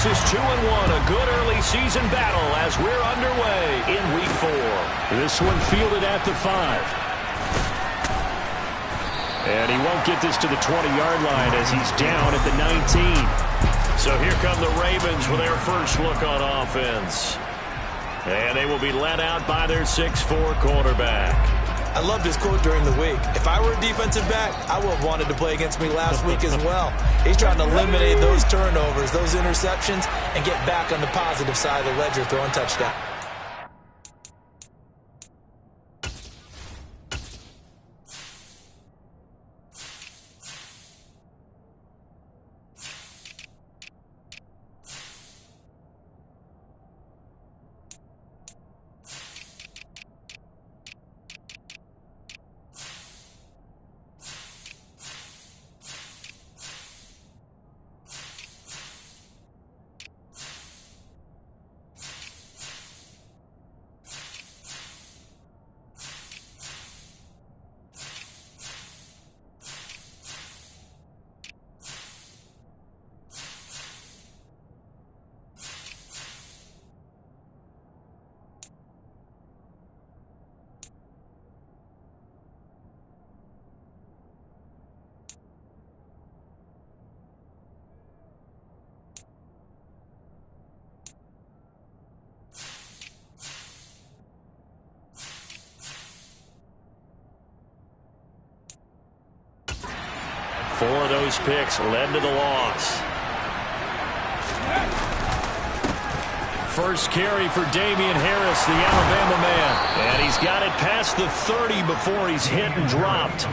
is 2-1, a good early season battle as we're underway in Week 4. This one fielded at the 5. And he won't get this to the 20-yard line as he's down at the 19. So here come the Ravens with their first look on offense. And they will be led out by their 6'4" quarterback. I loved his quote during the week. If I were a defensive back, I would have wanted to play against me last week as well. He's trying to eliminate those turnovers, those interceptions, and get back on the positive side of the ledger, throwing touchdown. Four of those picks led to the loss. First carry for Damian Harris, the Alabama man. And he's got it past the 30 before he's hit and dropped.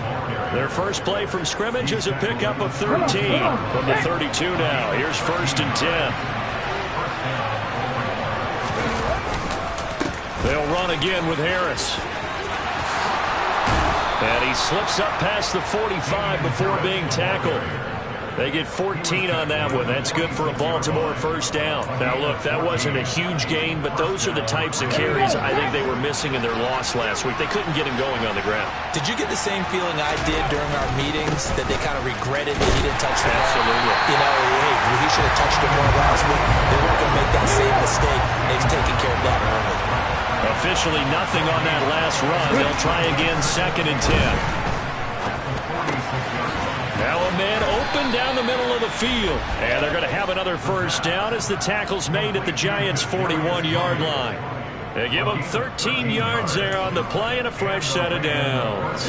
Their first play from scrimmage is a pickup of 13 from the 32 now. Here's 1st and 10. They'll run again with Harris. And he slips up past the 45 before being tackled. They get 14 on that one. That's good for a Baltimore first down. Now, look, that wasn't a huge gain, but those are the types of carries I think they were missing in their loss last week. They couldn't get him going on the ground. Did you get the same feeling I did during our meetings, that they kind of regretted that he didn't touch the ball? Absolutely. You know, hey, he should have touched it more last week. They weren't going to make that same mistake, and they've taken care of that early. Officially nothing on that last run. They'll try again, 2nd and 10. Now a man open down the middle of the field. And they're going to have another first down as the tackle's made at the Giants' 41-yard line. They give them 13 yards there on the play and a fresh set of downs.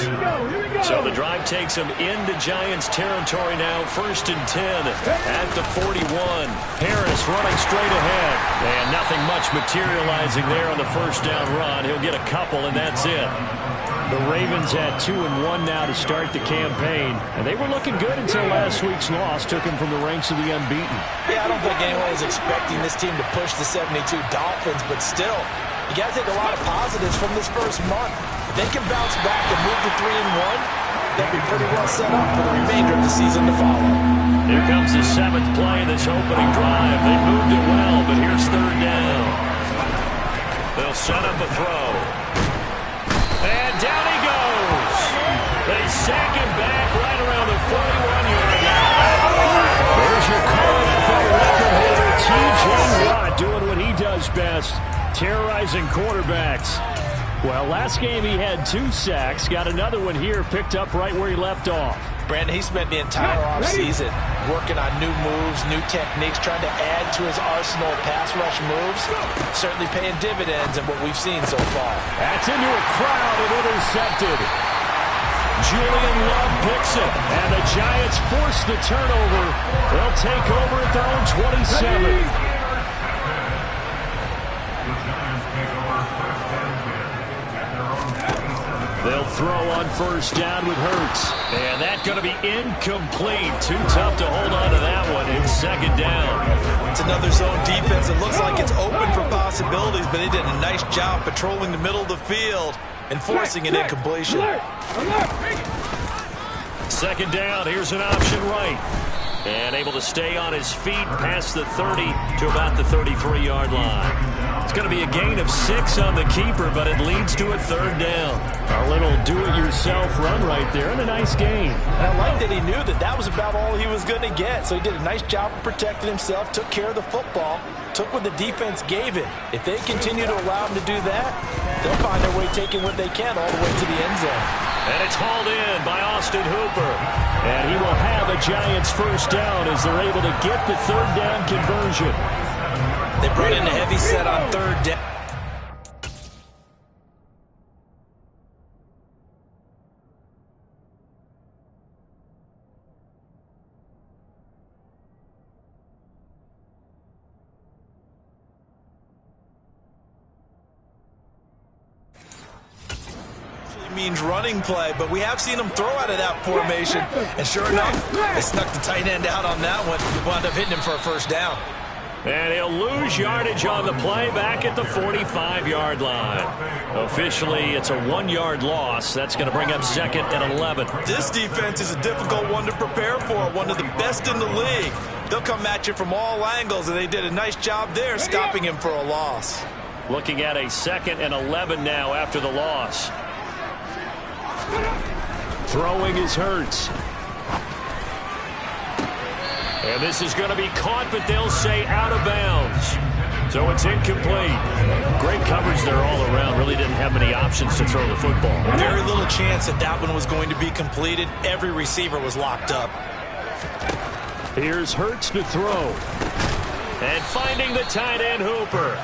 So the drive takes them into Giants territory now. 1st and 10 at the 41. Harris running straight ahead. And nothing much materializing there on the first down run. He'll get a couple, and that's it. The Ravens had 2-1 now to start the campaign, and they were looking good until last week's loss took them from the ranks of the unbeaten. Yeah, I don't think anyone was expecting this team to push the 72 Dolphins, but still, you got to take a lot of positives from this first month. If they can bounce back and move to 3-1, they'll be pretty well set up for the remainder of the season to follow. Here comes the 7th play of this opening drive. They moved it well, but here's 3rd down. They'll set up a throw. And down he goes. They sack him back right around the 41-yard line. There's your current NFL record holder, T.J. Watt, doing what he does best, terrorizing quarterbacks. Well, last game he had 2 sacks. Got another one here, picked up right where he left off. Brandon, he spent the entire offseason working on new moves, new techniques, trying to add to his arsenal of pass rush moves. Certainly paying dividends in what we've seen so far. That's into a crowd and intercepted. Julian Love picks it, and the Giants force the turnover. They'll take over at their own 27. They'll throw on first down with Hurts. And that's going to be incomplete. Too tough to hold on to that one. It's 2nd down. It's another zone defense. It looks like it's open for possibilities, but they did a nice job patrolling the middle of the field and forcing an incompletion. 2nd down. Here's an option right. And able to stay on his feet past the 30 to about the 33-yard line. It's going to be a gain of 6 on the keeper, but it leads to a 3rd down. A little do-it-yourself run right there, and a nice gain. And I like that he knew that that was about all he was going to get. So he did a nice job of protecting himself, took care of the football, took what the defense gave him. If they continue to allow him to do that, they'll find their way taking what they can all the way to the end zone. And it's hauled in by Austin Hooper. And he will have a Giants 1st down as they're able to get the 3rd down conversion. They brought in a heavy set on 3rd down. Means running play, but we have seen him throw out of that formation, and sure enough, they snuck the tight end out on that one. Wound up hitting him for a 1st down. And he'll lose yardage on the play back at the 45-yard line. Officially, it's a 1-yard loss. That's going to bring up 2nd and 11. This defense is a difficult one to prepare for, one of the best in the league. They'll come at you from all angles, and they did a nice job there stopping him for a loss. Looking at a 2nd and 11 now after the loss. Throwing is Hurts. And this is going to be caught, but they'll say out of bounds. So it's incomplete. Great coverage there all around. Really didn't have many options to throw the football. Very little chance that that one was going to be completed. Every receiver was locked up. Here's Hurts to throw. And finding the tight end, Hooper.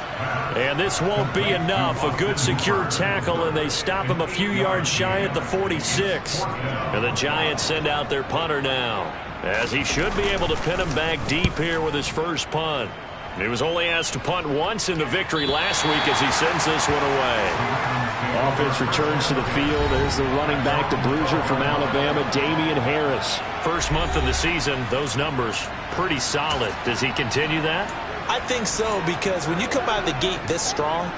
And this won't be enough. A good secure tackle, and they stop him a few yards shy at the 46. And the Giants send out their punter now, as he should be able to pin him back deep here with his first punt. He was only asked to punt once in the victory last week as he sends this one away. Offense returns to the field. There's the running back, the bruiser from Alabama, Damian Harris. First month of the season, those numbers pretty solid. Does he continue that? I think so, because when you come out of the gate this strong,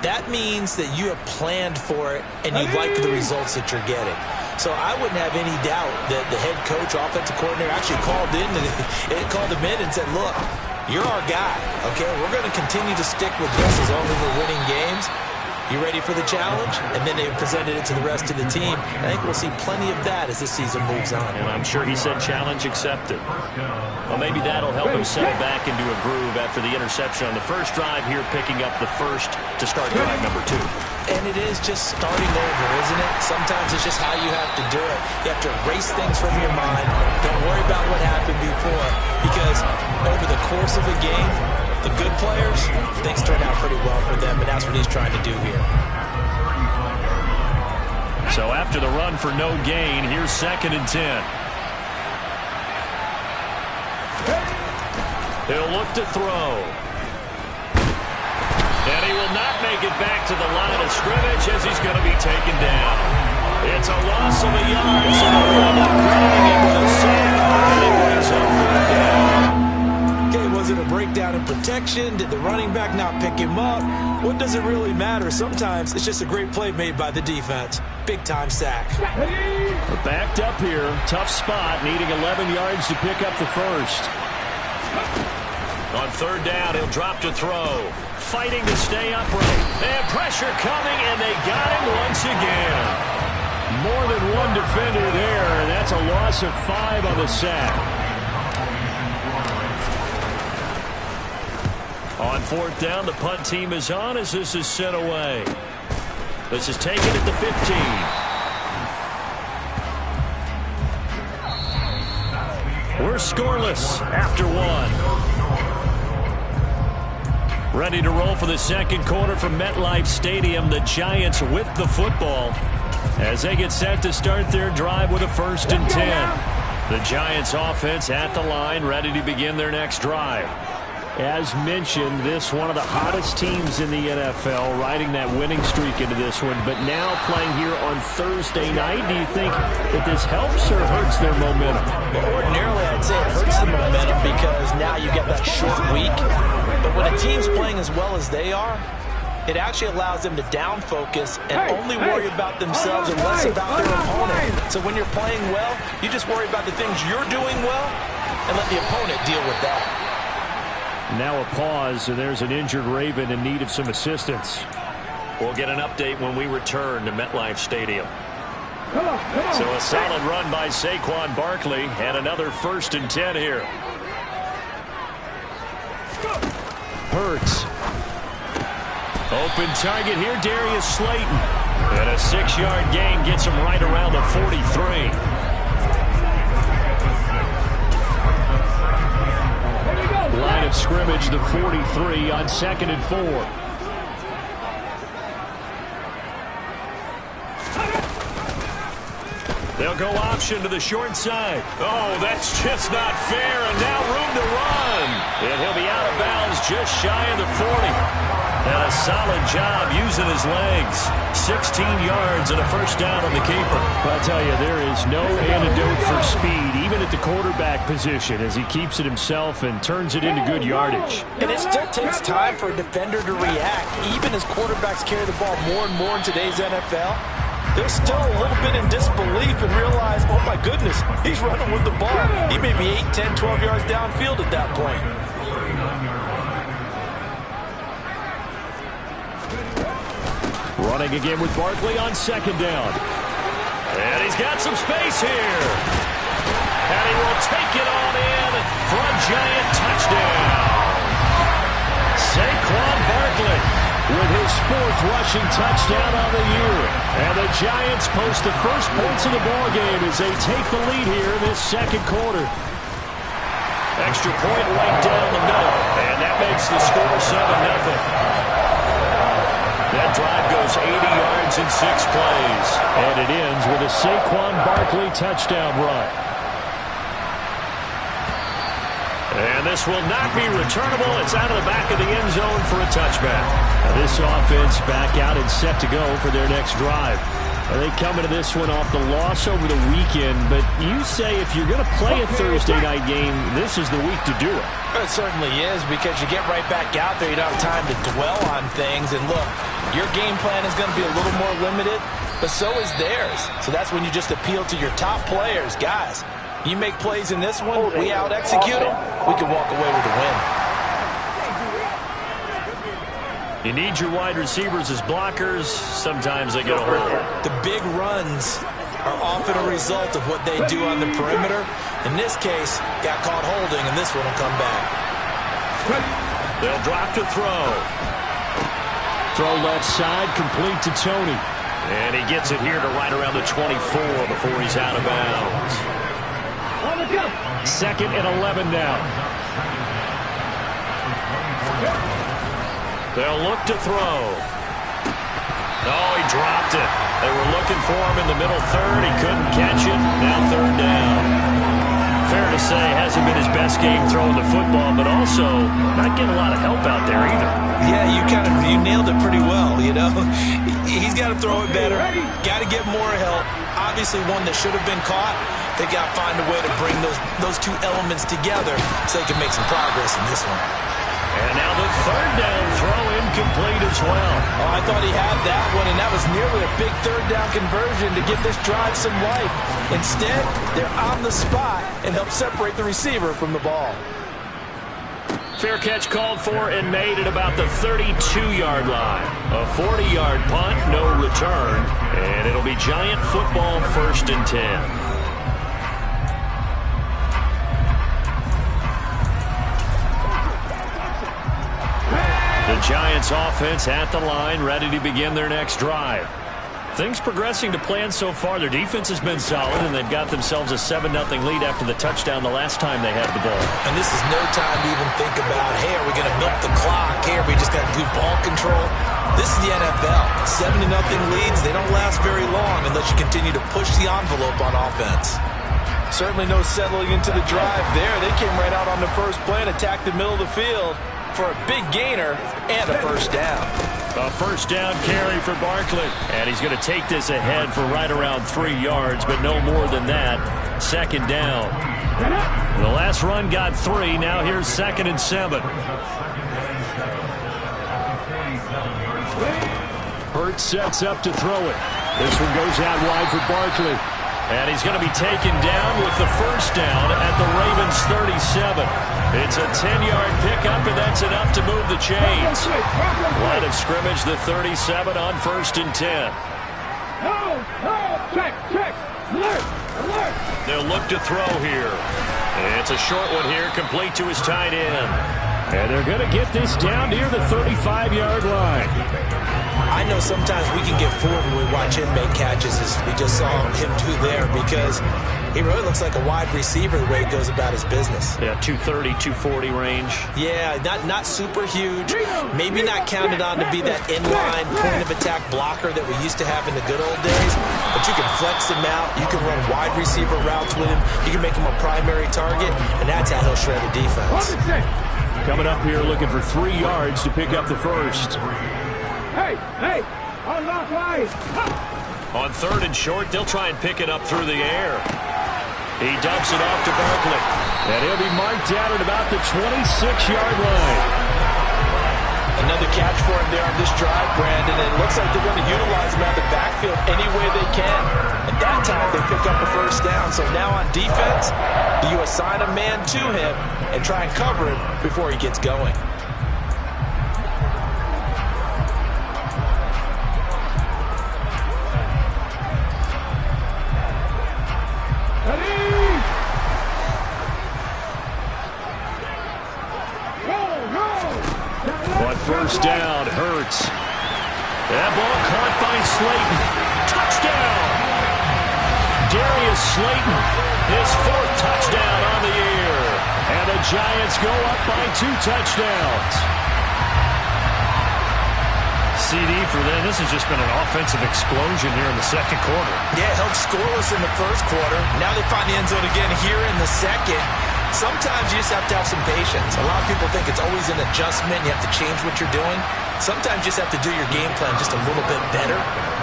that means that you have planned for it and you like the results that you're getting. So I wouldn't have any doubt that the head coach, offensive coordinator, actually called him in and said, look, you're our guy, okay? We're going to continue to stick with this as long as we're winning games. You ready for the challenge? And then they presented it to the rest of the team. I think we'll see plenty of that as the season moves on. And I'm sure he said challenge accepted. Well, maybe that'll help him settle back into a groove after the interception on the first drive here, picking up the first to start drive number 2. And it is just starting over, isn't it? Sometimes it's just how you have to do it. You have to erase things from your mind. Don't worry about what happened before, because over the course of a game, the good players, things turn out pretty well for them, and that's what he's trying to do here. So after the run for no gain, here's 2nd and 10. He'll look to throw. And he will not make it back to the line of scrimmage as he's going to be taken down. It's a loss of a yard, so they'll end up crediting him with a sack, and it brings up 3rd down. Okay, was it a breakdown in protection? Did the running back not pick him up? What does it really matter? Sometimes it's just a great play made by the defense. Big-time sack. We're backed up here. Tough spot, needing 11 yards to pick up the first. On 3rd down, he'll drop to throw. Fighting to stay upright. And pressure coming, and they got him once again. More than one defender there, and that's a loss of 5 on the sack. On 4th down, the punt team is on as this is sent away. This is taken at the 15. We're scoreless after 1. Ready to roll for the second quarter from MetLife Stadium. The Giants with the football as they get set to start their drive with a 1st and 10. The Giants offense at the line, ready to begin their next drive. As mentioned, this one of the hottest teams in the NFL, riding that winning streak into this one, but now playing here on Thursday night. Do you think that this helps or hurts their momentum? Well, ordinarily, I'd say it hurts the momentum because now you get that short week. But when a team's playing as well as they are, it actually allows them to down focus and only worry about themselves and less about their opponent. So when you're playing well, you just worry about the things you're doing well, and let the opponent deal with that. Now a pause, and there's an injured Raven in need of some assistance. We'll get an update when we return to MetLife Stadium. So a solid run by Saquon Barkley, and another 1st and 10 here. Hurts. Open target here, Darius Slayton. And a 6-yard gain gets him right around the 43. Line of scrimmage, the 43 on 2nd and 4. They'll go option to the short side. Oh, that's just not fair, and now room to run. And he'll be out of bounds just shy of the 40. And a solid job using his legs. 16 yards and a 1st down on the keeper. I'll tell you, there is no antidote for speed, even at the quarterback position, as he keeps it himself and turns it into good yardage. And it still takes time for a defender to react. Even as quarterbacks carry the ball more and more in today's NFL, they're still a little bit in disbelief and realize, oh my goodness, he's running with the ball. He may be 8, 10, 12 yards downfield at that point. Running again with Barkley on 2nd down. And he's got some space here. And he will take it on in for a Giant touchdown. Saquon Barkley with his 4th rushing touchdown on the year. And the Giants post the first points of the ballgame as they take the lead here in this 2nd quarter. Extra point right down the middle. And that makes the score 7-0. That drive goes 80 yards in 6 plays. And it ends with a Saquon Barkley touchdown run. And this will not be returnable. It's out of the back of the end zone for a touchback. Now this offense back out and set to go for their next drive. And they come into this one off the loss over the weekend. But you say if you're going to play a Thursday night game, this is the week to do it. It certainly is, because you get right back out there. You don't have time to dwell on things. And look, your game plan is going to be a little more limited, but so is theirs. So that's when you just appeal to your top players. Guys, you make plays in this one, we out-execute them, we can walk away with a win. You need your wide receivers as blockers. Sometimes they get a hold. The big runs are often a result of what they do on the perimeter. In this case, got caught holding, and this one will come back. They'll drop to throw. Throw left side, complete to Tony. And he gets it here to right around the 24 before he's out of bounds. 2nd and 11 now. They'll look to throw. Oh, he dropped it. They were looking for him in the middle 3rd. He couldn't catch it. Now 3rd down. Fair to say, hasn't been his best game throwing the football, but also not getting a lot of help out there either. Yeah, you nailed it pretty well, you know. He's got to throw it better. Got to get more help. Obviously one that should have been caught. They got to find a way to bring those 2 elements together so they can make some progress in this one. And now the 3rd down throw incomplete as well. Oh, I thought he had that one, and that was nearly a big 3rd down conversion to give this drive some life. Instead, they're on the spot and help separate the receiver from the ball. Fair catch called for and made at about the 32-yard line. A 40-yard punt, no return, and it'll be Giant football 1st and 10. The Giants offense at the line, ready to begin their next drive. Things progressing to plan so far. Their defense has been solid, and they've got themselves a 7-0 lead after the touchdown the last time they had the ball. And this is no time to even think about, hey, are we going to milk the clock? Hey, are we just going to do ball control? This is the NFL. 7-0 leads, they don't last very long unless you continue to push the envelope on offense. Certainly no settling into the drive there. They came right out on the first play and attacked the middle of the field for a big gainer and a 1st down. A 1st down carry for Barkley. And he's going to take this ahead for right around 3 yards, but no more than that. 2nd down. The last run got 3. Now here's 2nd and 7. Hurts sets up to throw it. This one goes out wide for Barkley. And he's going to be taken down with the first down at the Ravens 37. It's a 10-yard pickup, and that's enough to move the chains. Line of scrimmage, the 37 on 1st and 10. Check. Alert. They'll look to throw here. It's a short one here, complete to his tight end. And they're going to get this down near the 35-yard line. I know sometimes we can get fooled when we watch him make catches, as we just saw him do there, because he really looks like a wide receiver the way he goes about his business. Yeah, 230, 240 range. Yeah, not super huge. Maybe not counted on to be that inline point-of-attack blocker that we used to have in the good old days, but you can flex him out. You can run wide receiver routes with him. You can make him a primary target, and that's how he'll shred a defense. Coming up here looking for 3 yards to pick up the first. Hey, unlock line. On 3rd and short, they'll try and pick it up through the air. He dumps it off to Barkley. And he'll be marked down at about the 26-yard line. Another catch for him there on this drive, Brandon. And it looks like they're going to utilize him out of the backfield any way they can. At that time, they pick up a first down. So now on defense, do you assign a man to him and try and cover him before he gets going? First down, Hurts. That ball caught by Slayton. Touchdown! Darius Slayton, his 4th touchdown on the year. And the Giants go up by 2 touchdowns. CD for them. This has just been an offensive explosion here in the second quarter. Yeah, held scoreless in the first quarter. Now they find the end zone again here in the second. Sometimes you just have to have some patience. A lot of people think it's always an adjustment. You have to change what you're doing. Sometimes you just have to do your game plan just a little bit better.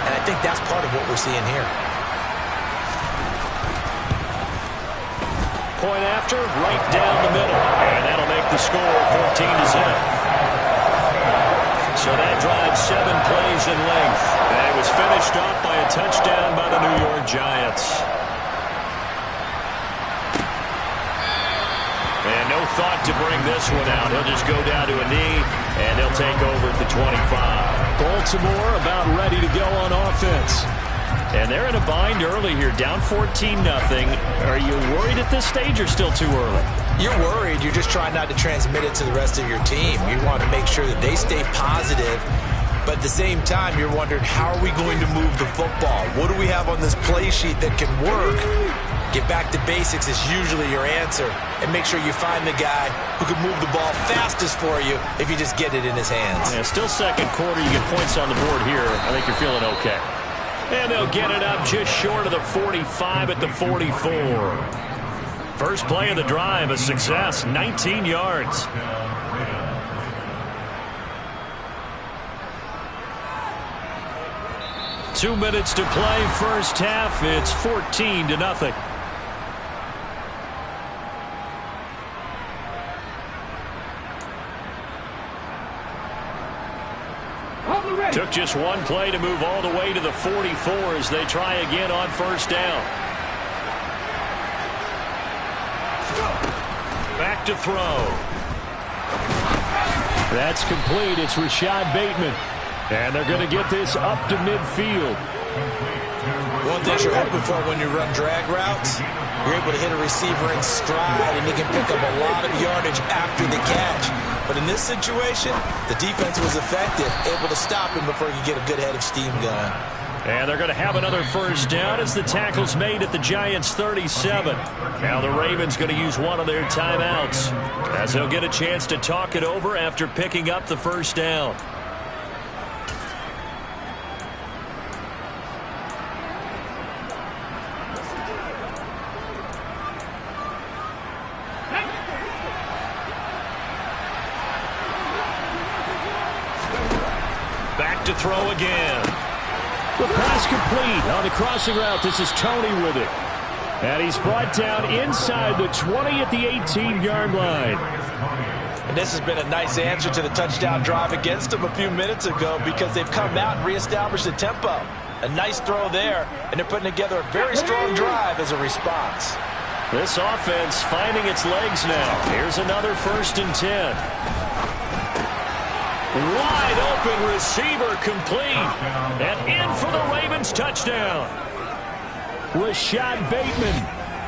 And I think that's part of what we're seeing here. Point after, right down the middle. And that'll make the score 14-0. So that drive 7 plays in length. And it was finished off by a touchdown by the New York Giants. And no thought to bring this one out. He'll just go down to a knee, and they'll take over at the 25. Baltimore about ready to go on offense. And they're in a bind early here, down 14-0. Are you worried at this stage or still too early? You're worried. You're just trying not to transmit it to the rest of your team. You want to make sure that they stay positive. But at the same time, you're wondering, how are we going to move the football? What do we have on this play sheet that can work? Get back to basics is usually your answer. And make sure you find the guy who can move the ball fastest for you if you just get it in his hands. Yeah, still second quarter. You get points on the board here. I think you're feeling okay. And they'll get it up just short of the 45 at the 44. First play of the drive, a success, 19 yards. Two minutes to play, first half. It's 14-0. Took just one play to move all the way to the 44 as they try again on first down. Back to throw. That's complete. It's Rashad Bateman. And they're going to get this up to midfield. One thing you're hoping for when you run drag routes, you're able to hit a receiver in stride, and he can pick up a lot of yardage after the catch. But in this situation, the defense was effective, able to stop him before he could get a good head of steam going. And they're going to have another first down as the tackle's made at the Giants' 37. Now the Ravens going to use one of their timeouts as they'll get a chance to talk it over after picking up the first down. Back to throw again. The pass complete on the crossing route. This is Tony with it. And he's brought down inside the 20 at the 18-yard line. And this has been a nice answer to the touchdown drive against them a few minutes ago because they've come out and reestablished the tempo. A nice throw there, and they're putting together a very strong drive as a response. This offense finding its legs now. Here's another 1st and 10. Wide open receiver complete. And in for the Ravens touchdown. Rashad Bateman,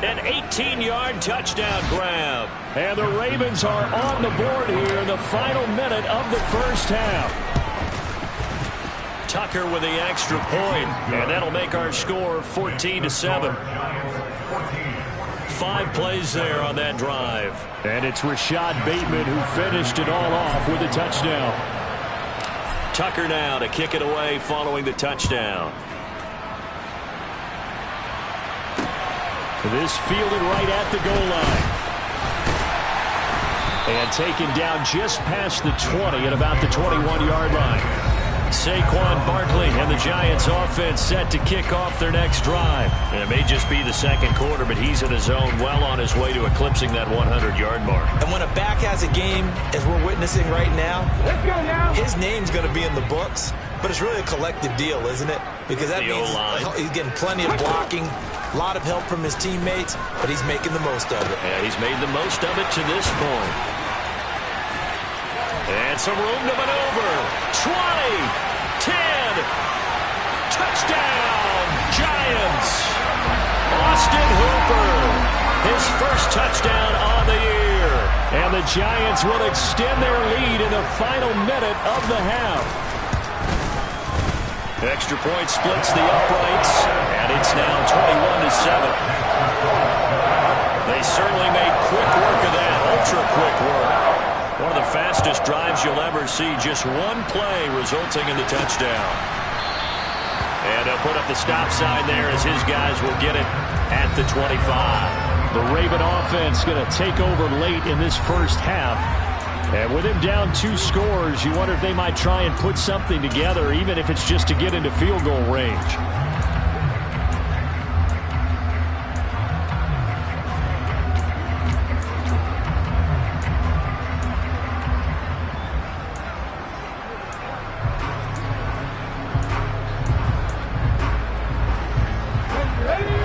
an 18-yard touchdown grab. And the Ravens are on the board here in the final minute of the first half. Tucker with the extra point, and that'll make our score 14-7. 5 plays there on that drive. And it's Rashad Bateman who finished it all off with a touchdown. Tucker now to kick it away following the touchdown. This fielded right at the goal line. And taken down just past the 20 at about the 21-yard line. Saquon Barkley and the Giants offense set to kick off their next drive. And it may just be the second quarter, but he's in his zone, well on his way to eclipsing that 100-yard mark. And when a back has a game, as we're witnessing right now, his name's going to be in the books. But it's really a collective deal, isn't it? Because that means he's getting plenty of blocking, a lot of help from his teammates, but he's making the most of it. Yeah, he's made the most of it to this point. And some room to maneuver. 20, 10, touchdown, Giants. Austin Hooper, his first touchdown on the year. And the Giants will extend their lead in the final minute of the half. Extra point splits the uprights, and it's now 21-7. They certainly made quick work of that, ultra quick work. One of the fastest drives you'll ever see, just one play resulting in the touchdown. And they'll put up the stop sign there as his guys will get it at the 25. The Raven offense going to take over late in this first half. And with him down 2 scores, you wonder if they might try and put something together, even if it's just to get into field goal range.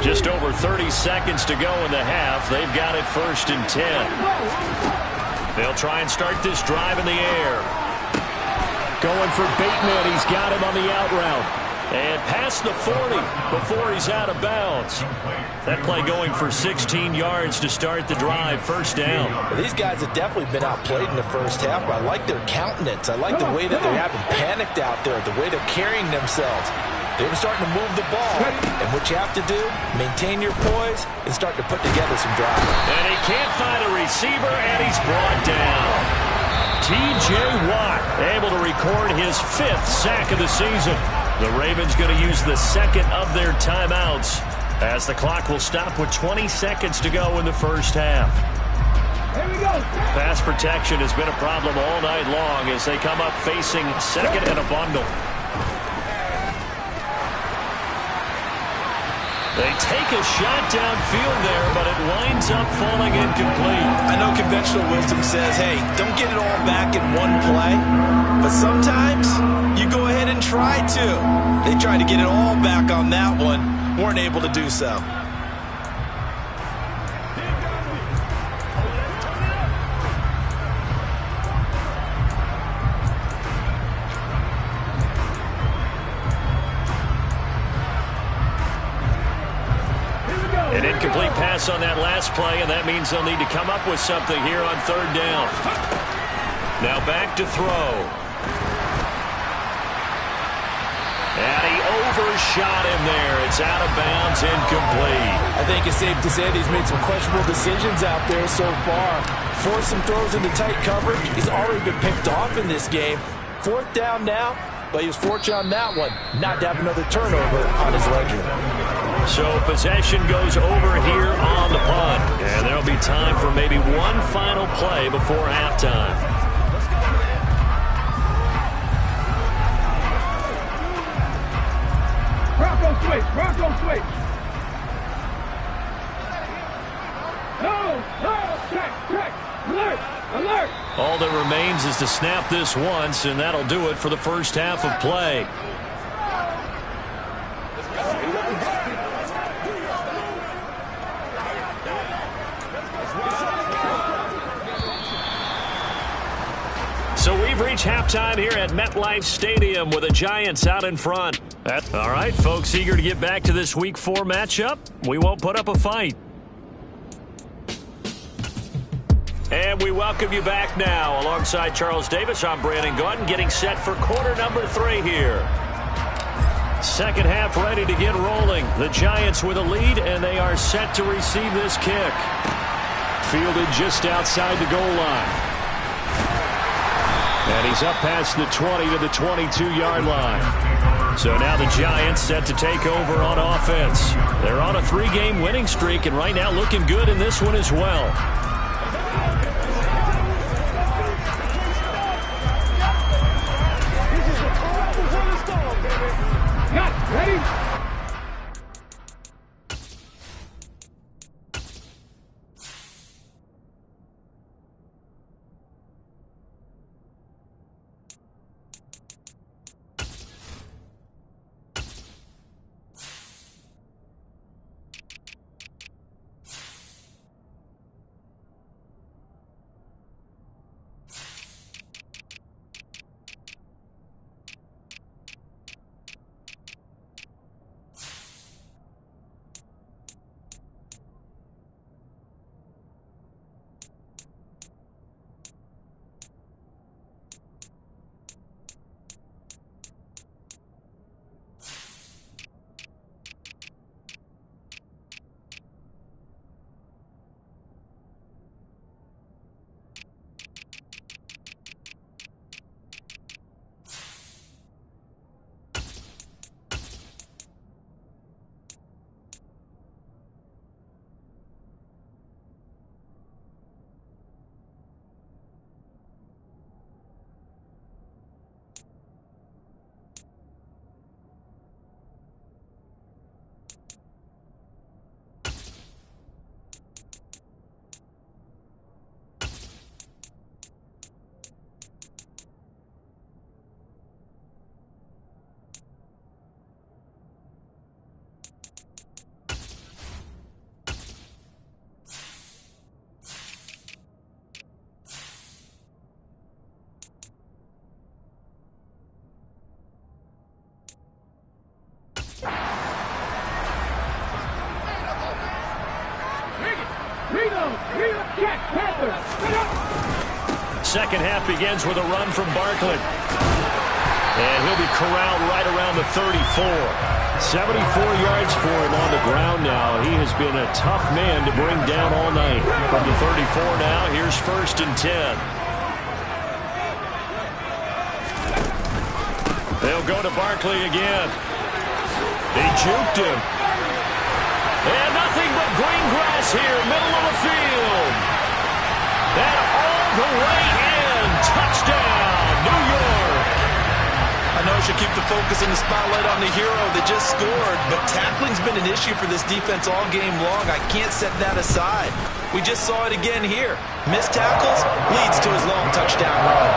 Just over 30 seconds to go in the half. They've got it 1st and 10. They'll try and start this drive in the air. Going for Bateman. He's got him on the out route. And past the 40 before he's out of bounds. That play going for 16 yards to start the drive. 1st down. Well, these guys have definitely been outplayed in the first half, but I like their countenance. I like the way that they haven't panicked out there, the way they're carrying themselves. They're starting to move the ball, and what you have to do, maintain your poise and start to put together some drives. And he can't find a receiver, and he's brought down. T.J. Watt able to record his 5th sack of the season. The Ravens going to use the 2nd of their timeouts as the clock will stop with 20 seconds to go in the first half. Here we go. Pass protection has been a problem all night long as they come up facing 2nd and a bundle. They take a shot downfield there, but it winds up falling incomplete. I know conventional wisdom says, hey, don't get it all back in one play. But sometimes you go ahead and try to. They tried to get it all back on that one. Weren't able to do so. An incomplete pass on that last play, and that means they'll need to come up with something here on 3rd down. Now back to throw. And he overshot him there. It's out of bounds, incomplete. I think it's safe to say that he's made some questionable decisions out there so far. Forced some throws into tight coverage. He's already been picked off in this game. 4th down now, but he was fortunate on that one not to have another turnover on his ledger. So possession goes over here on the punt. And there'll be time for maybe one final play before halftime. Bronco switch. Bronco switch. No. Check. Alert. Alert. All that remains is to snap this once, and that'll do it for the first half of play. approach halftime here at MetLife Stadium with the Giants out in front. All right, folks, eager to get back to this Week 4 matchup. We won't put up a fight. And we welcome you back now. Alongside Charles Davis, I'm Brandon Gaudin, getting set for quarter number 3 here. Second half ready to get rolling. The Giants with a lead, and they are set to receive this kick. Fielded just outside the goal line. And he's up past the 20 to the 22-yard line. So now the Giants set to take over on offense. They're on a 3-game winning streak, and right now looking good in this one as well. Ready? Second half begins with a run from Barkley. And he'll be corralled right around the 34. 74 yards for him on the ground now. He has been a tough man to bring down all night. From the 34 now, here's 1st and 10. They'll go to Barkley again. He juked him. And nothing but green grass here, middle of the field. And all the way in. Touchdown, New York. I know I should keep the focus and the spotlight on the hero that just scored, but tackling's been an issue for this defense all game long. I can't set that aside. We just saw it again here. Missed tackles leads to his long touchdown run.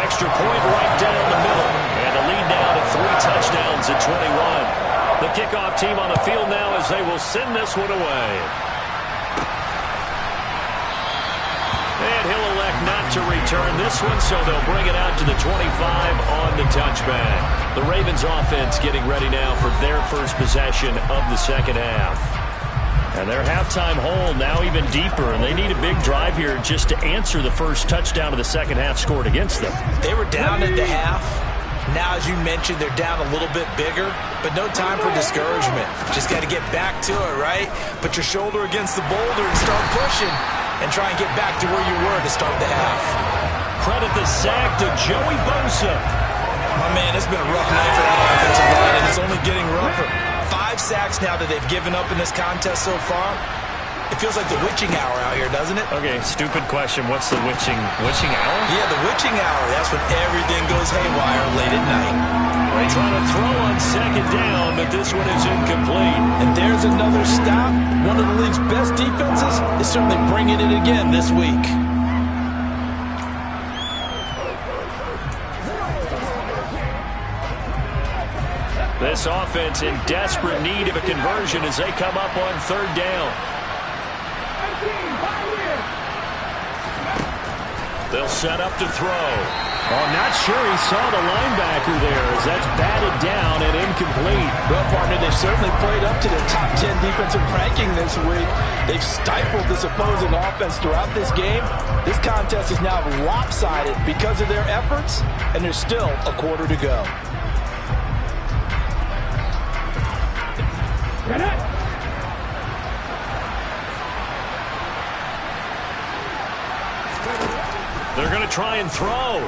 Extra point right down the middle. And the lead now to 3 touchdowns at 21. The kickoff team on the field now as they will send this one away. And he'll elect not to return this one, so they'll bring it out to the 25 on the touchback. The Ravens offense getting ready now for their first possession of the second half. And their halftime hole now even deeper, and they need a big drive here just to answer the first touchdown of the second half scored against them. They were down at the half. Now, as you mentioned, they're down a little bit bigger, but no time for discouragement. Just got to get back to it, right? Put your shoulder against the boulder and start pushing, and try and get back to where you were to start the half. Credit the sack to Joey Bosa. My man, it's been a rough night for that offensive line, and it's only getting rougher. 5 sacks now that they've given up in this contest so far. It feels like the witching hour out here, doesn't it? Okay, stupid question. What's the witching hour? Yeah, the witching hour. That's when everything goes haywire late at night. They try to throw on second down, but this one is incomplete. And there's another stop. One of the league's best defenses is certainly bringing it again this week. This offense in desperate need of a conversion as they come up on third down. They'll set up to throw. Oh, not sure he saw the linebacker there as that's batted down and incomplete. Well, partner, they've certainly played up to their top 10 defensive ranking this week. They've stifled this opposing offense throughout this game. This contest is now lopsided because of their efforts, and there's still a quarter to go. They're going to try and throw.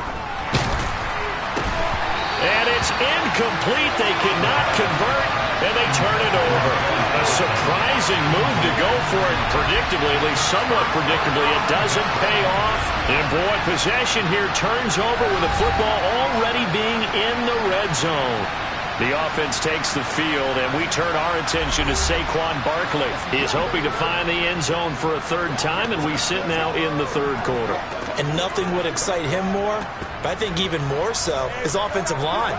And it's incomplete. They cannot convert, and they turn it over. A surprising move to go for it predictably, at least somewhat predictably. It doesn't pay off. And, boy, possession here turns over with the football already being in the red zone. The offense takes the field, and we turn our attention to Saquon Barkley. He is hoping to find the end zone for a third time, and we sit now in the third quarter. And nothing would excite him more, but I think even more so, his offensive line.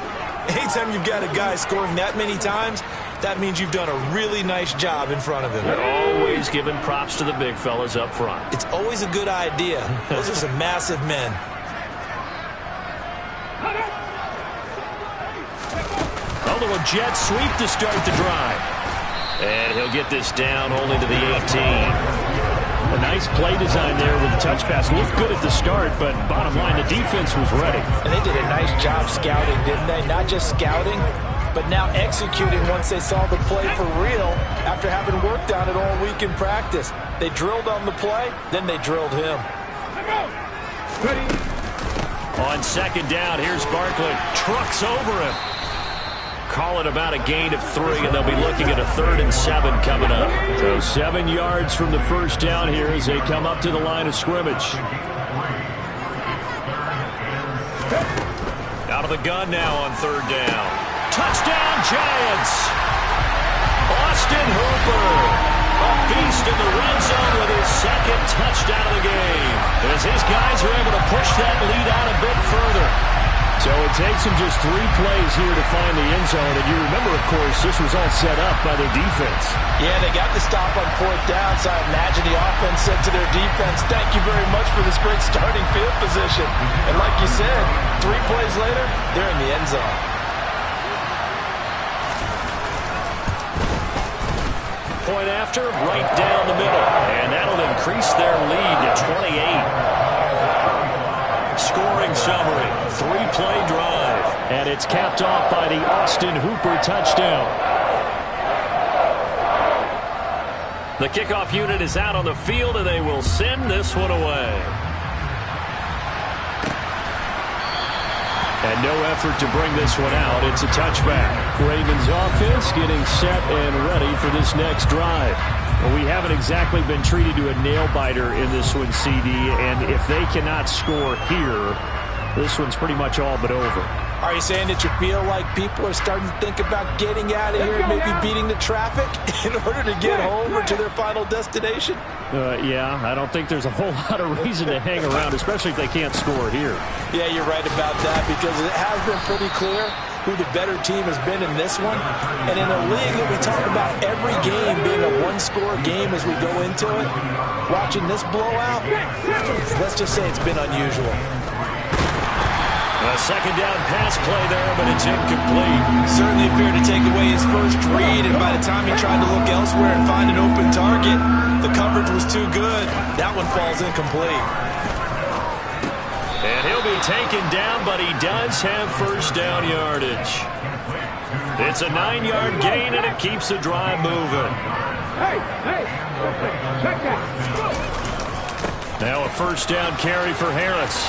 Anytime you've got a guy scoring that many times, that means you've done a really nice job in front of him. They're always giving props to the big fellas up front. It's always a good idea. Those are some massive men. A little jet sweep to start the drive. And he'll get this down only to the 18. A nice play design there with the touch pass. Looked good at the start, but bottom line, the defense was ready. And they did a nice job scouting, didn't they? Not just scouting, but now executing once they saw the play for real after having worked on it all week in practice. They drilled on the play, then they drilled him. On second down, here's Barkley. Trucks over him. Call it about a gain of 3, and they'll be looking at a 3rd and 7 coming up. So 7 yards from the first down here as they come up to the line of scrimmage. Out of the gun now on 3rd down. Touchdown, Giants! Austin Hooper, a beast in the red zone with his 2nd touchdown of the game. As his guys are able to push that lead out a bit further. So it takes them just 3 plays here to find the end zone. And you remember, of course, this was all set up by their defense. Yeah, they got the stop on 4th down, so I imagine the offense said to their defense, thank you very much for this great starting field position. And like you said, 3 plays later, they're in the end zone. Point after, right down the middle. And that'll increase their lead to 28. Scoring summary, 3-play drive. And it's capped off by the Austin Hooper touchdown. The kickoff unit is out on the field, and they will send this one away. And no effort to bring this one out. It's a touchback. Ravens offense getting set and ready for this next drive. Well, we haven't exactly been treated to a nail-biter in this one, CD, and if they cannot score here, this one's pretty much all but over. Are you saying that you feel like people are starting to think about getting out of here and maybe beating the traffic in order to get home or to their final destination? Yeah, I don't think there's a whole lot of reason to hang around, especially if they can't score here. Yeah, you're right about that because it has been pretty clear who the better team has been in this one. And in a league that we talk about every game being a one-score game as we go into it, watching this blowout, let's just say it's been unusual. A second down pass play there, but it's incomplete. Certainly appeared to take away his first read, and by the time he tried to look elsewhere and find an open target, the coverage was too good. That one falls incomplete. And he'll be taken down, but he does have first down yardage. It's a 9-yard gain, and it keeps the drive moving. Hey, check that. Now a first down carry for Harris.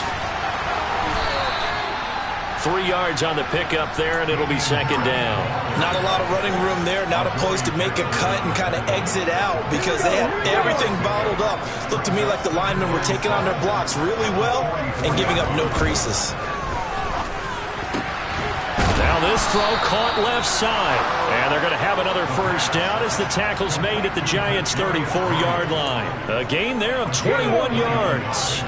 3 yards on the pickup there, and it'll be second down. Not a lot of running room there, not a place to make a cut and kind of exit out because they had everything bottled up. Looked to me like the linemen were taking on their blocks really well and giving up no creases. Now this throw caught left side, and they're going to have another first down as the tackle's made at the Giants' 34-yard line. A gain there of 21 yards.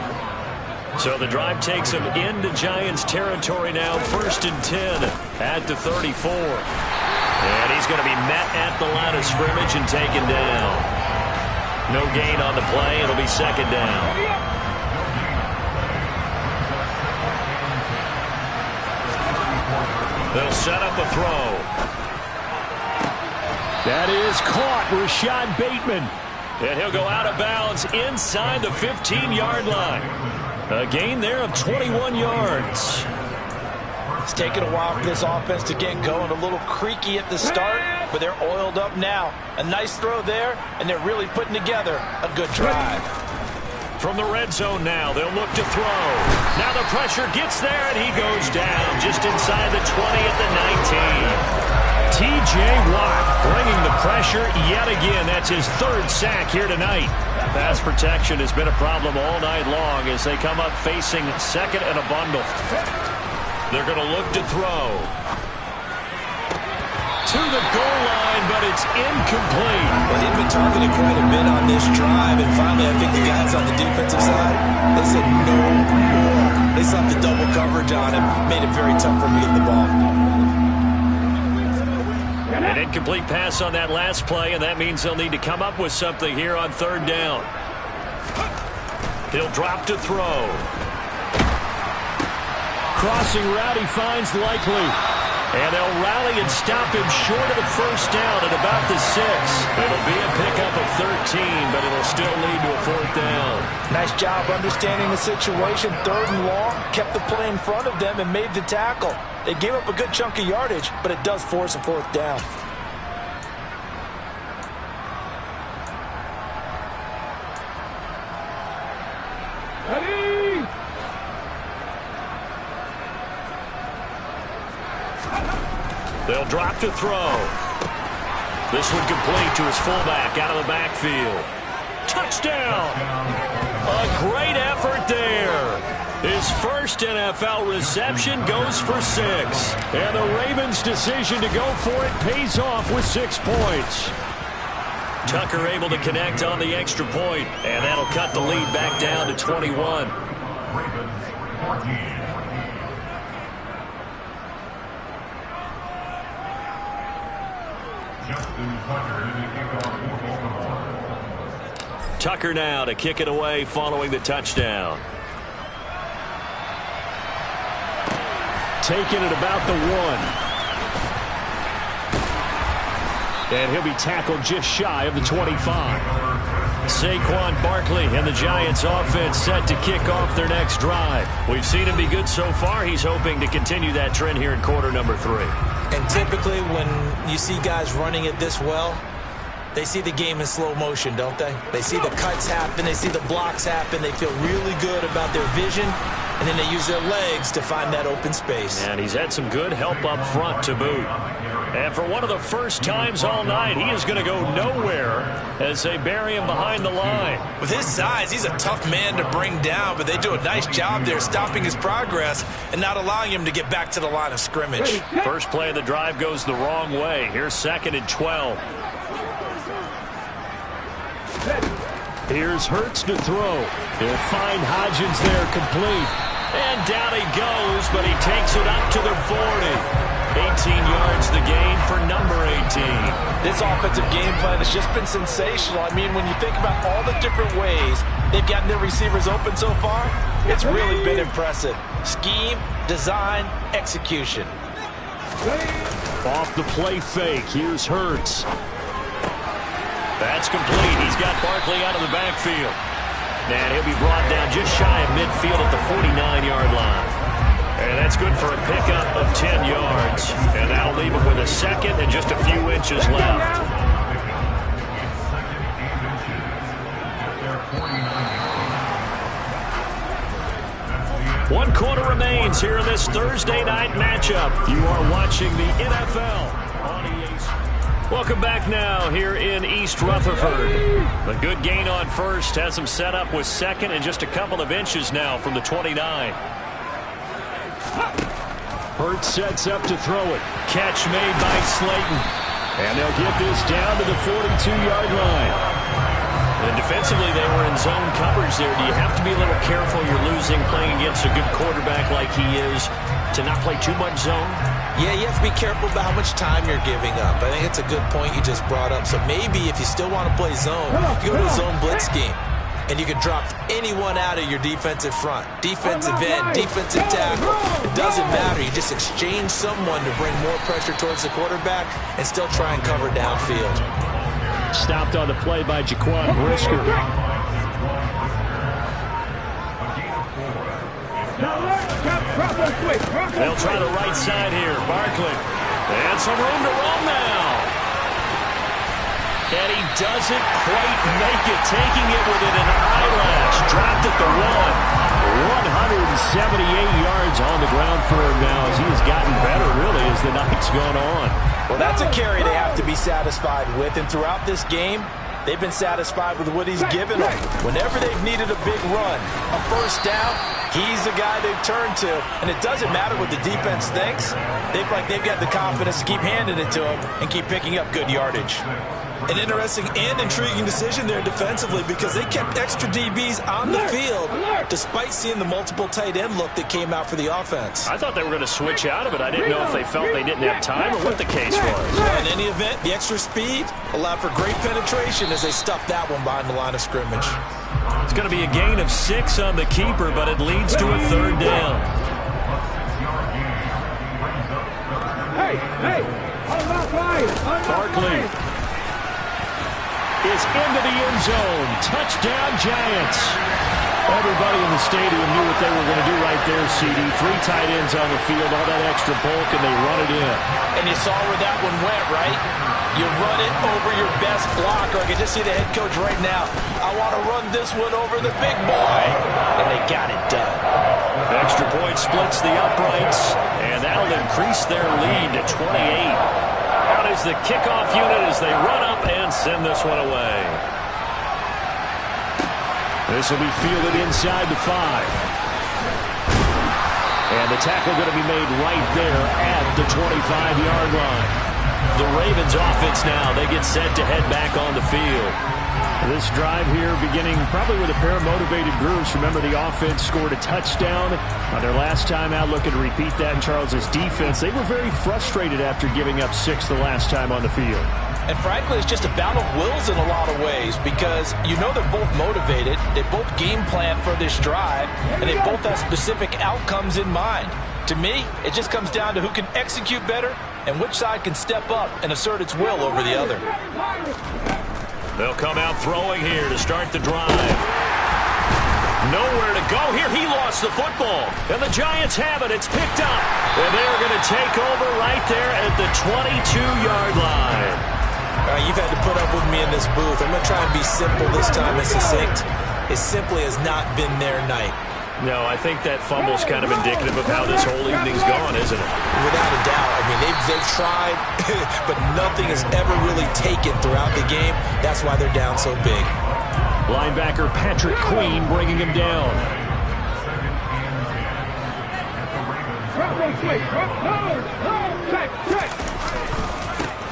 So the drive takes him into Giants territory now, 1st and 10 at the 34. And he's going to be met at the line of scrimmage and taken down. No gain on the play. It'll be second down. They'll set up a throw. That is caught. Rashad Bateman. And he'll go out of bounds inside the 15-yard line. A gain there of 21 yards. It's taken a while for this offense to get going. A little creaky at the start, but they're oiled up now. A nice throw there, and they're really putting together a good drive. From the red zone now, they'll look to throw. Now the pressure gets there, and he goes down just inside the 20 at the 19. T.J. Watt bringing the pressure yet again. That's his third sack here tonight. Pass protection has been a problem all night long as they come up facing second and a bundle. They're going to look to throw. To the goal line, but it's incomplete. Well, they've been targeted quite a bit on this drive, and finally I think the guys on the defensive side, they said no more. They slapped the double coverage on him, made it very tough for him to get the ball. An incomplete pass on that last play, and that means they'll need to come up with something here on third down. He'll drop to throw. Crossing route, he finds Likely. And they'll rally and stop him short of the first down at about the 6. It'll be a pickup of 13, but it'll still lead to a fourth down. Nice job understanding the situation. Third and long, kept the play in front of them and made the tackle. They gave up a good chunk of yardage, but it does force a fourth down. Ready? They'll drop to throw. This one complete to his fullback out of the backfield. Touchdown! A great effort there. His first NFL reception goes for 6. And the Ravens' decision to go for it pays off with 6 points. Tucker able to connect on the extra point, and that'll cut the lead back down to 21. Tucker now to kick it away following the touchdown. Taking it about the 1. And he'll be tackled just shy of the 25. Saquon Barkley and the Giants offense set to kick off their next drive. We've seen him be good so far. He's hoping to continue that trend here in quarter number 3. And typically when you see guys running it this well, they see the game in slow motion, don't they? They see the cuts happen. They see the blocks happen. They feel really good about their vision. And then they use their legs to find that open space. And he's had some good help up front to boot. And for one of the first times all night, he is going to go nowhere as they bury him behind the line. With his size, he's a tough man to bring down, but they do a nice job there stopping his progress and not allowing him to get back to the line of scrimmage. First play of the drive goes the wrong way. Here's 2nd and 12. Here's Hurts to throw. He'll find Hodgins there complete. And down he goes, but he takes it up to the 40. 18 yards the gain for number 18. This offensive game plan has just been sensational. I mean, when you think about all the different ways they've gotten their receivers open so far, it's really been impressive. Scheme, design, execution. Off the play fake. Here's Hurts. That's complete. He's got Barkley out of the backfield. And he'll be brought down just shy of midfield at the 49-yard line. And that's good for a pickup of 10 yards. And that'll leave him with a 2nd and just a few inches left. One quarter remains here in this Thursday night matchup. You are watching the NFL on EA. Welcome back now here in East Rutherford. A good gain on first has him set up with 2nd and just a couple of inches now from the 29. Hurts sets up to throw it. Catch made by Slayton. And they'll get this down to the 42-yard line. And defensively, they were in zone coverage there. Do you have to be a little careful? You're losing playing against a good quarterback like he is to not play too much zone? Yeah, you have to be careful about how much time you're giving up. I think it's a good point you just brought up. So maybe if you still want to play zone, you go to a zone blitz scheme. and you can drop anyone out of your defensive front. Defensive end, defensive tackle. It doesn't matter. You just exchange someone to bring more pressure towards the quarterback and still try and cover downfield. Stopped on the play by Jaquan Brisker. They'll try the right side here. Barkley. And some room to roam now. And he doesn't quite make it, taking it within an eyelash. Dropped at the 178 yards on the ground for him now as he has gotten better, really, as the night's gone on. Well, that's a carry they have to be satisfied with. And throughout this game, they've been satisfied with what he's given them. Whenever they've needed a big run, a first down, he's the guy they've turned to. And it doesn't matter what the defense thinks. They've got the confidence to keep handing it to him and keep picking up good yardage. An interesting and intriguing decision there defensively because they kept extra DBs on the field despite seeing the multiple tight end look that came out for the offense. I thought they were going to switch out of it. I didn't know if they felt they didn't have time or what the case was. Well, in any event, the extra speed allowed for great penetration as they stuffed that one behind the line of scrimmage. It's going to be a gain of 6 on the keeper, but it leads to a third down. Barkley is into the end zone. Touchdown, Giants. Everybody in the stadium knew what they were going to do right there, CD. 3 tight ends on the field, all that extra bulk, and they run it in. And you saw where that one went, right? You run it over your best blocker. I can just see the head coach right now. I want to run this one over the big boy. And they got it done. Extra point splits the uprights, and that'll increase their lead to 28. Out is the kickoff unit as they run up and send this one away. This will be fielded inside the 5. And the tackle going to be made right there at the 25-yard line. The Ravens offense now, they get set to head back on the field. This drive here beginning probably with a pair of motivated groups. Remember, the offense scored a touchdown on their last time out. Looking to repeat that in Charles's defense. They were very frustrated after giving up 6 the last time on the field. And frankly, it's just a battle of wills in a lot of ways because you know they're both motivated. They both game plan for this drive, and they both have specific outcomes in mind. To me, it just comes down to who can execute better and which side can step up and assert its will over the other. They'll come out throwing here to start the drive. Nowhere to go here. He lost the football. And the Giants have it. It's picked up. And they're going to take over right there at the 22-yard line. You've had to put up with me in this booth. I'm going to try and be simple this time and succinct. It simply has not been their night. No, I think that fumble's kind of indicative of how this whole evening's gone, isn't it? Without a doubt. I mean, they've tried, but nothing has ever really taken throughout the game. That's why they're down so big. Linebacker Patrick Queen bringing him down.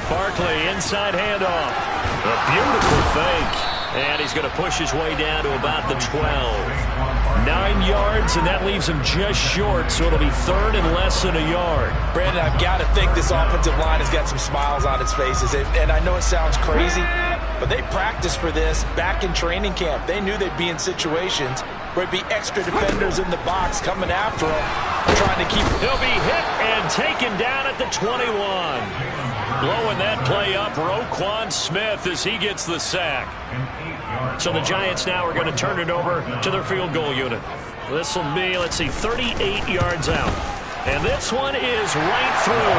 Barkley, inside handoff. A beautiful fake. And he's going to push his way down to about the 12. 9 yards, and that leaves him just short, so it'll be third and less than a yard. Brandon, I've got to think this offensive line has got some smiles on its faces. And I know it sounds crazy, but they practiced for this back in training camp. They knew they'd be in situations where it'd be extra defenders in the box coming after them, trying to keep... He'll be hit and taken down at the 21. Blowing that play up, Roquan Smith, as he gets the sack. So the Giants now are going to turn it over to their field goal unit. This will be, let's see, 38 yards out. And this one is right through.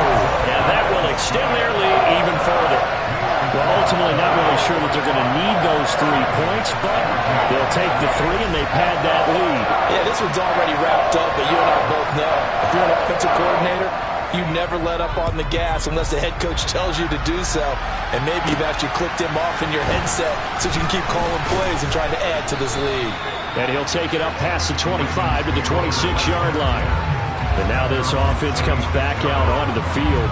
And that will extend their lead even further. Well, ultimately not really sure that they're going to need those 3 points, but they'll take the 3 and they pad that lead. Yeah, this one's already wrapped up, but you and I both know if you're an offensive coordinator, you never let up on the gas unless the head coach tells you to do so. And maybe you've actually clicked him off in your headset so you can keep calling plays and trying to add to this lead. And he'll take it up past the 25 to the 26-yard line. And now this offense comes back out onto the field.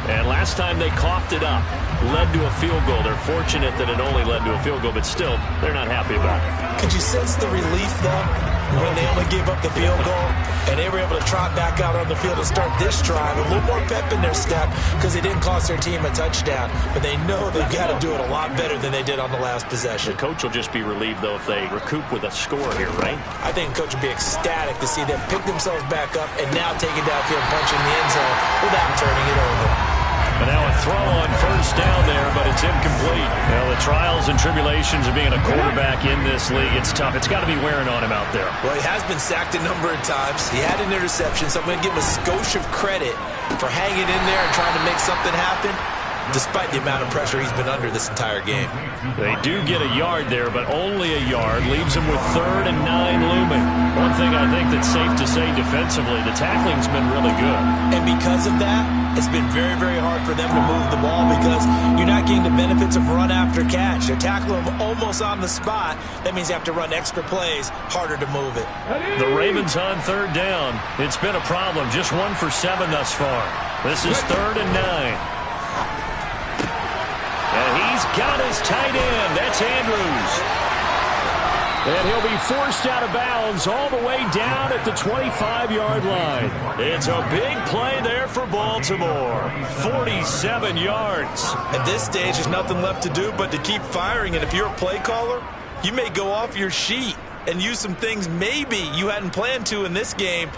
And last time they coughed it up, led to a field goal. They're fortunate that it only led to a field goal, but still, they're not happy about it. Could you sense the relief, though? when they only gave up the field goal, and they were able to trot back out on the field and start this drive. A little more pep in their step because they didn't cost their team a touchdown. But they know they've got to do it a lot better than they did on the last possession. The coach will just be relieved, though, if they recoup with a score here, right? I think the coach will be ecstatic to see them pick themselves back up and now take it downfield and punch in the end zone without turning it over. And now a throw on first down there, but it's incomplete. Well, the trials and tribulations of being a quarterback in this league, it's tough. It's got to be wearing on him out there. Well, he has been sacked a number of times. He had an interception, so I'm going to give him a skosh of credit for hanging in there and trying to make something happen, despite the amount of pressure he's been under this entire game. They do get a yard there, but only a yard. Leaves them with 3rd and 9 looming. One thing I think that's safe to say defensively, the tackling's been really good. And because of that, it's been very, very hard for them to move the ball because you're not getting the benefits of run after catch. They're tackling them almost on the spot. That means you have to run extra plays, harder to move it. The Ravens on 3rd down. It's been a problem. Just 1 for 7 thus far. This is 3rd and 9. And he's got his tight end. That's Andrews. And he'll be forced out of bounds all the way down at the 25-yard line. It's a big play there for Baltimore. 47 yards. At this stage, there's nothing left to do but to keep firing. And if you're a play caller, you may go off your sheet and use some things maybe you hadn't planned to in this game.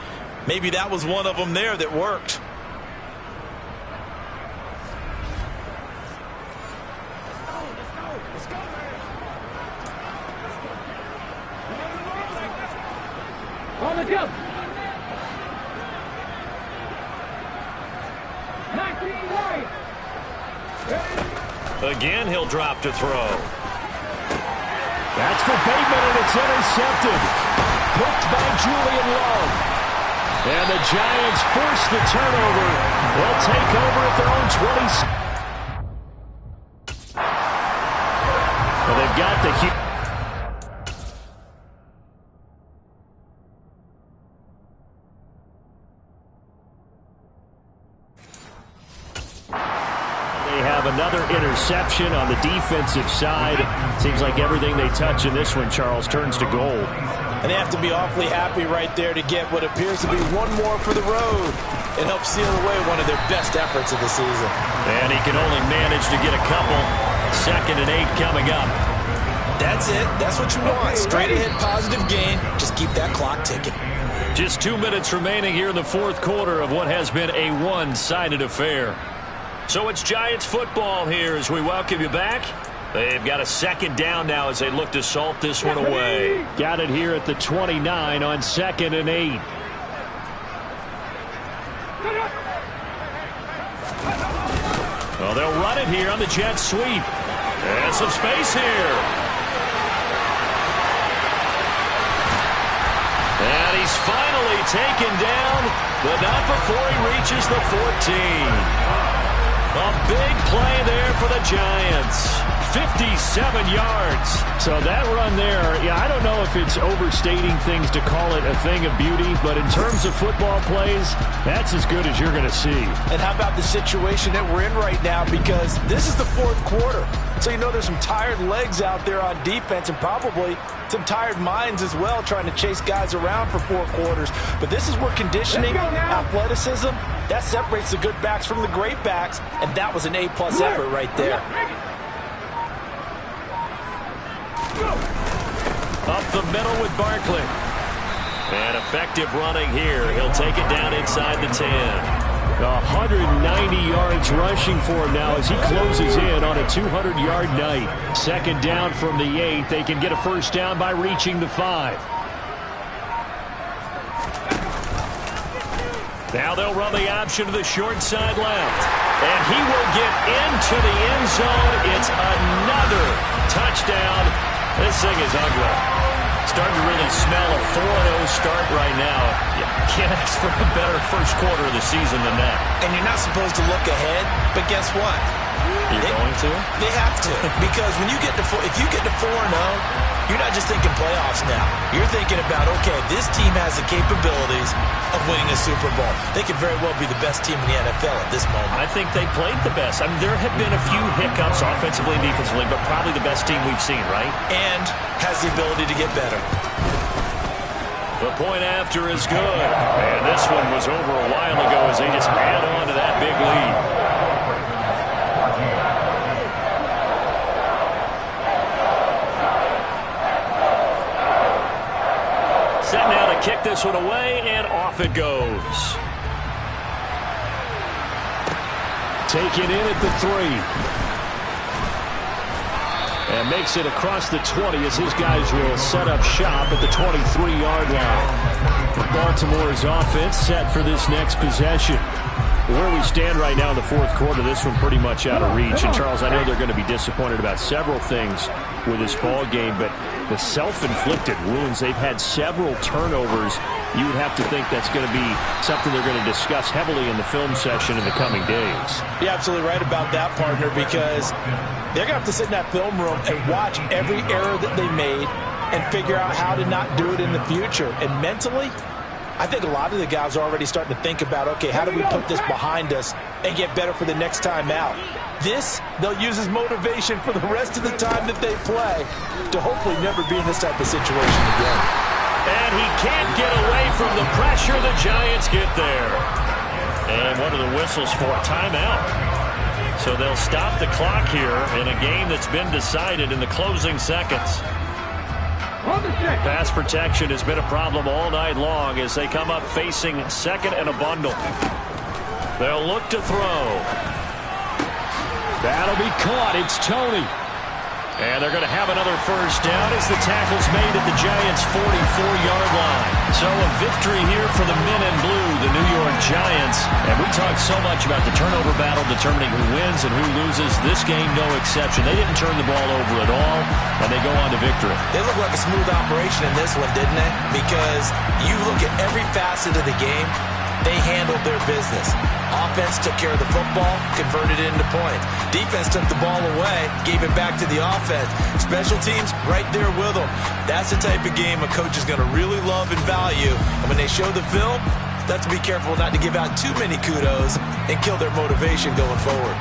Maybe that was one of them there that worked. On the jump. 19 right. Again, he'll drop to throw. That's for Bateman, and it's intercepted. Picked by Julian Love. And the Giants force the turnover. They'll take over at their own 20. Well, they've got the... Another interception on the defensive side. Seems like everything they touch in this one, Charles, turns to gold. And they have to be awfully happy right there to get what appears to be one more for the road and help seal away one of their best efforts of the season. And he can only manage to get a couple. 2nd and 8 coming up. That's it. That's what you want. Straight ahead positive gain. Just keep that clock ticking. Just 2 minutes remaining here in the 4th quarter of what has been a one-sided affair. So it's Giants football here as we welcome you back. They've got a 2nd down now as they look to salt this one away. Got it here at the 29 on 2nd and 8. Well, they'll run it here on the jet sweep. And some space here. And he's finally taken down, but not before he reaches the 14. A big play there for the Giants. 57 yards. So that run there, yeah, I don't know if it's overstating things to call it a thing of beauty, but in terms of football plays, that's as good as you're going to see. And how about the situation that we're in right now? Because this is the 4th quarter. So you know there's some tired legs out there on defense and probably some tired minds as well trying to chase guys around for 4 quarters. But this is where conditioning, athleticism, that separates the good backs from the great backs, and that was an A-plus effort right there. Up the middle with Barkley. And effective running here. He'll take it down inside the 10. 190 yards rushing for him now as he closes in on a 200-yard night. 2nd down from the 8. They can get a 1st down by reaching the 5. Now they'll run the option to the short side left. And he will get into the end zone. It's another touchdown. This thing is ugly. Starting to really smell a 4-0 start right now. You can't ask for a better 1st quarter of the season than that. And you're not supposed to look ahead, but guess what? You're going to? They have to. Because when you get to if you get to 4-0, you're not just thinking playoffs now. You're thinking about, okay, this team has the capabilities of winning a Super Bowl. They could very well be the best team in the NFL at this moment. I think they played the best. I mean, there have been a few hiccups offensively and defensively, but probably the best team we've seen, right? And has the ability to get better. The point after is good. And this one was over a while ago as they just add on to that big lead. Set now to kick this one away, and off it goes. Taken in at the 3. And makes it across the 20 as his guys will set up shop at the 23-yard line. Baltimore's offense set for this next possession. Where we stand right now in the fourth quarter, this one pretty much out of reach. And, Charles, I know they're going to be disappointed about several things with this ball game, but the self-inflicted wounds, they've had several turnovers. You would have to think that's going to be something they're going to discuss heavily in the film session in the coming days. You're absolutely right about that, partner, because they're going to have to sit in that film room and watch every error that they made and figure out how to not do it in the future. And mentally, I think a lot of the guys are already starting to think about, okay, how do we put this behind us and get better for the next time out? This, they'll use as motivation for the rest of the time that they play to hopefully never be in this type of situation again. And he can't get away from the pressure. The Giants get there. And what are the whistles for? Timeout. So they'll stop the clock here in a game that's been decided in the closing seconds. Pass protection has been a problem all night long as they come up facing second and a bundle. They'll look to throw. That'll be caught. It's Tony. And they're going to have another first down as the tackle's made at the Giants' 44-yard line. So a victory here for the men in blue, the New York Giants. And we talked so much about the turnover battle determining who wins and who loses. This game, no exception. They didn't turn the ball over at all, and they go on to victory. They look like a smooth operation in this one, didn't it? Because you look at every facet of the game, they handled their business. Offense took care of the football, converted it into points. Defense took the ball away, gave it back to the offense. Special teams right there with them. That's the type of game a coach is going to really love and value. And when they show the film, they have to be careful not to give out too many kudos and kill their motivation going forward.